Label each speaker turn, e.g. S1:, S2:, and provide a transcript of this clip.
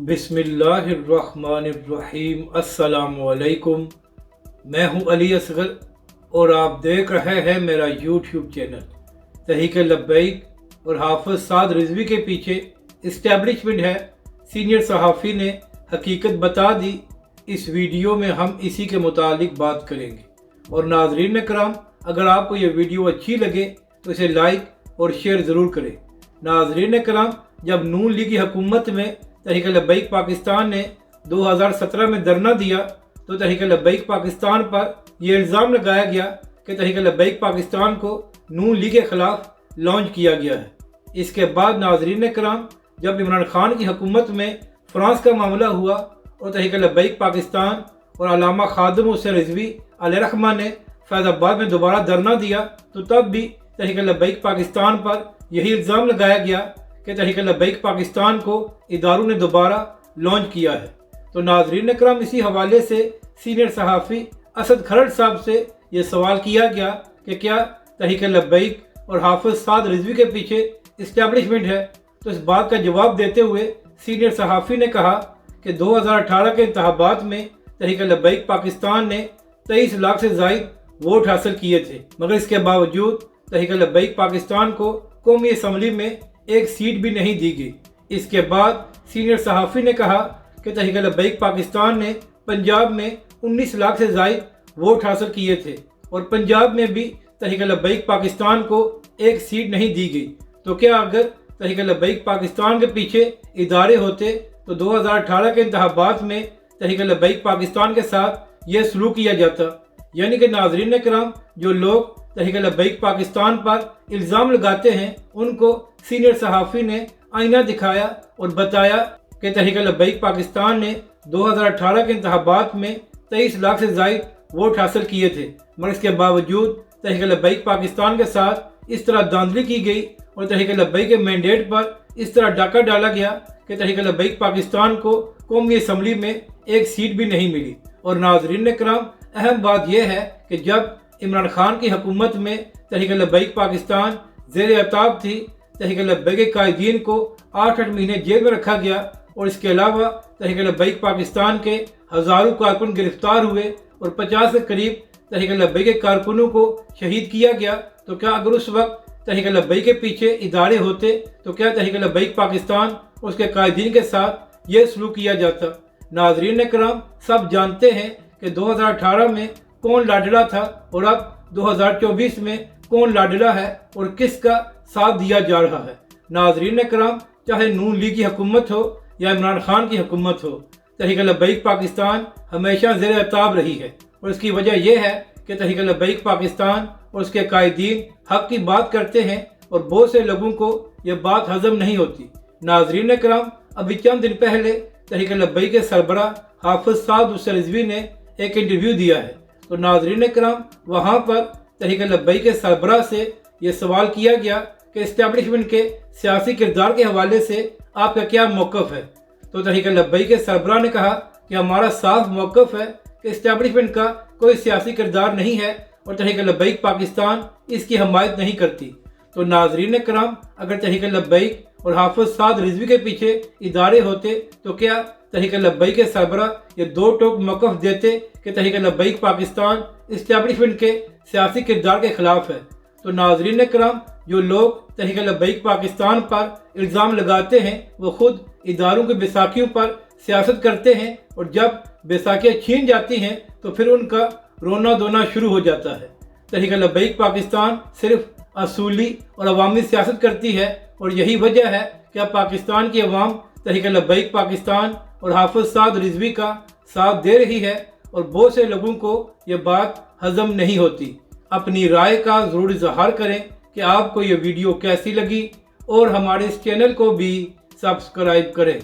S1: बिस्मिल्लाहिर्रहमानिर्रहीम। अस्सलामुअलैकुम। मैं हूं अली असगर और आप देख रहे हैं मेरा यूट्यूब चैनल। तहरीक लब्बैक और हाफिज साद रिजवी के पीछे इस्टेब्लिशमेंट है। सीनियर सहाफ़ी ने हकीकत बता दी। इस वीडियो में हम इसी के मुतालिक बात करेंगे। और नाज़रीन कराम, अगर आपको ये वीडियो अच्छी लगे तो इसे लाइक और शेयर ज़रूर करें। नाज़रीन कराम, जब नून लीग की हुकूमत में तहरीक लब्बैक पाकिस्तान ने 2017 में धरना दिया तो तहरीक लब्बैक पाकिस्तान पर यह इल्ज़ाम लगाया गया कि तहरीक लब्बैक पाकिस्तान को नून लीग के ख़िलाफ़ लॉन्च किया गया है। इसके बाद नाज़रीन कराम, जब इमरान खान की हुकूमत में फ्रांस का मामला हुआ और तहरीक लब्बैक पाकिस्तान और अल्लामा खादिम हुसैन रिजवी अलैहिर्रहमा ने फैज़ाबाद में दोबारा धरना दिया तो तब भी तहरीक लब्बैक पाकिस्तान पर यही इल्ज़ाम लगाया गया कि तहरीक लब्बैक पाकिस्तान को इदारों ने दोबारा लॉन्च किया है। तो नाज़रीन कराम, इसी हवाले से सीनियर सहाफ़ी असद खरड़ साहब से ये सवाल किया गया कि क्या तहरीक लब्बैक और हाफिज साद रिजवी के पीछे इस्टेब्लिशमेंट है। तो इस बात का जवाब देते हुए सीनियर सहाफ़ी ने कहा कि 2018 के इंतखाबात में तहरीक लब्बैक पाकिस्तान ने 23 लाख से ज़ायद वोट हासिल किए थे, मगर इसके बावजूद तहरीक लब्बैक पाकिस्तान को कौमी असम्बली में एक सीट भी नहीं दी गई। इसके बाद सीनियर सहाफ़ी ने कहा कि तहरीक लब्बैक पाकिस्तान ने पंजाब में 19 लाख से ज़ायद वोट हासिल किए थे और पंजाब में भी तहरीक लब्बैक पाकिस्तान को एक सीट नहीं दी गई। तो क्या अगर तहरीक लब्बैक पाकिस्तान के पीछे इदारे होते तो 2018 के इंतखाबात में तहरीक लब्बैक पाकिस्तान के साथ ये सलूक किया जाता। यानी कि नाज़रीन कराम, जो लोग तहरीक लब्बैक पाकिस्तान पर इल्ज़ाम लगाते हैं उनको सीनियर सहाफ़ी ने आईना दिखाया और बताया कि तहरीक लब्बैक पाकिस्तान ने 2018 के इंतखाबात में 23 लाख से ज़ायद वोट हासिल किए थे, मगर इसके बावजूद तहरीक लब्बैक पाकिस्तान के साथ इस तरह धांधली की गई और तहरीक लब्बैक के मैंडेट पर इस तरह डाका डाला गया कि तहरीक लब्बैक पाकिस्तान को कौमी असम्बली में एक सीट भी नहीं मिली। और नाज़रीन कराम, अहम बात यह है कि जब इमरान खान की हुकूमत में तहरीक लब्बैक पाकिस्तान ज़ेर अताब थी, तहरीक लब्बैक के कायदीन को 8-8 महीने जेल में रखा गया और इसके अलावा तहरीक लब्बैक पाकिस्तान के हज़ारों कारकुन गिरफ्तार हुए और 50 के करीब तहरीक लब्बैक के कारकुनों को शहीद किया गया। तो क्या अगर उस वक्त तहरीक लब्बैक के पीछे इदारे होते तो क्या तहरीक लब्बैक पाकिस्तान और उसके कायदीन के साथ ये सलूक किया जाता। नाज़रीन कराम, सब जानते हैं कि 2018 में कौन लाडला था और अब 2024 में कौन लाडला है और किसका साथ दिया जा रहा है। नाज़रीन कराम, चाहे नून लीग की हुकूमत हो या इमरान खान की हुकूमत हो, तहरीक लब्बैक पाकिस्तान हमेशा ज़ेर अताब रही है और इसकी वजह यह है कि तहरीक लब्बैक पाकिस्तान और उसके कायदीन हक की बात करते हैं और बहुत से लोगों को यह बात हजम नहीं होती। नाज़रीन कराम, अभी चंद दिन पहले तहरीक लब्बैक के सरबराह हाफिज साद हुसैन रिजवी ने एक इंटरव्यू दिया है। तो नाज़रीन कराम, वहाँ पर तहरीक लब्बैक के सरबराह से ये सवाल किया गया कि इस्टेब्लिशमेंट के सियासी किरदार के हवाले से आपका क्या मौक़िफ़ है। तो तहरीक लब्बैक के सरबराह ने कहा कि हमारा साफ मौक़िफ़ है कि इस्टेब्लिशमेंट का कोई सियासी किरदार नहीं है और तहरीक लब्बैक पाकिस्तान इसकी हमायत नहीं करती। तो नाज़रीन कराम, अगर तहरीक लब्बैक और हाफिज साद रिजवी के पीछे इदारे होते तो क्या तहरीक लब्बैक के सरबराह ये दो टोक मौक़िफ़ देते कि तहरीक लब्बैक पाकिस्तान इस्टेब्लिशमेंट के सियासी किरदार के ख़िलाफ़ है। तो नाज़रीन कराम, जो लोग तहरीक लब्बैक पाकिस्तान पर इल्ज़ाम लगाते हैं वो ख़ुद इदारों की बैसाखियों पर सियासत करते हैं और जब बैसाखियाँ छीन जाती हैं तो फिर उनका रोना धोना शुरू हो जाता है। तहरीक लब्बैक पाकिस्तान सिर्फ असूली और अवामी सियासत करती है और यही वजह है कि अब पाकिस्तान की अवाम तहरीक लब्बैक पाकिस्तान और हाफिज साद रिजवी का साथ दे रही है और बहुत से लोगों को ये बात हजम नहीं होती। अपनी राय का ज़रूर इज़हार करें कि आपको ये वीडियो कैसी लगी और हमारे इस चैनल को भी सब्सक्राइब करें।